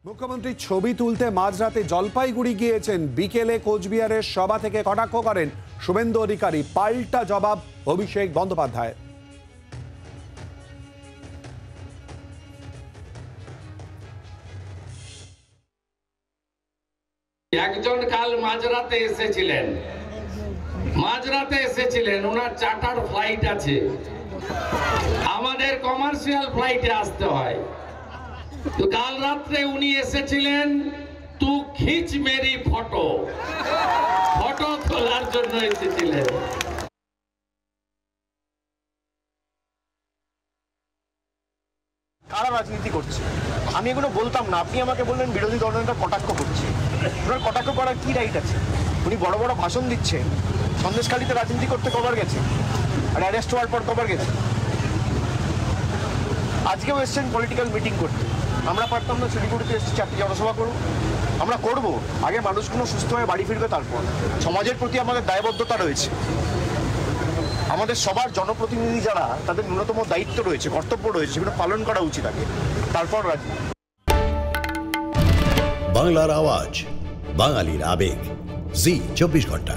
মুখ্যমন্ত্রী ছবি তুলতে মাঝরাতে জলপাইগুড়ি গিয়েছেন, বিকেলে কোচবিহারের সভা থেকে কটাক্ষ করেন শুভেন্দু অধিকারী। পাল্টা জবাব অভিষেক বন্দ্যোপাধ্যায়। একজন কাল মাঝরাতে এসেছিলেন, ওনার চার্টার ফ্লাইট আছে, আমাদের কমার্শিয়াল ফ্লাইটে আসতে হয়। তো কাল রাত্রে উনি এসেছিলেন তু খিচ মেরি ফটো তোলার জন্য এসেছিলেন। কারা রাজনীতি করছে আমি এগুলো বলতাম না, আপনি আমাকে বললেন বিরোধী দলনেতা কটাক্ষ করছে। ওনার কটাক্ষ করার কি রাইট আছে? উনি বড় বড় ভাষণ দিচ্ছেন, সন্দেশখালীতে রাজনীতি করতে কবার গেছে, আর অ্যারেস্ট হওয়ার পর কবার গেছে। আজকেও এসছেন পলিটিক্যাল মিটিং করতে, আমরা পারতাম না শিলিগুড়িতে এসেছি 4টি জনসভা করব? আমরা করব, আগে মানুষগুলো সুস্থ হয়ে বাড়ি ফিরবে, তারপর সমাজের প্রতি আমাদের দায়বদ্ধতা রয়েছে। আমাদের সবার জনপ্রতিনিধি যারা, তাদের ন্যূনতম দায়িত্ব রয়েছে, কর্তব্য রয়েছে, সেগুলো পালন করা উচিত আগে, তারপর রাজনীতি। বাংলার আওয়াজ, বাঙালির আবেগ, জি 24 ঘন্টা।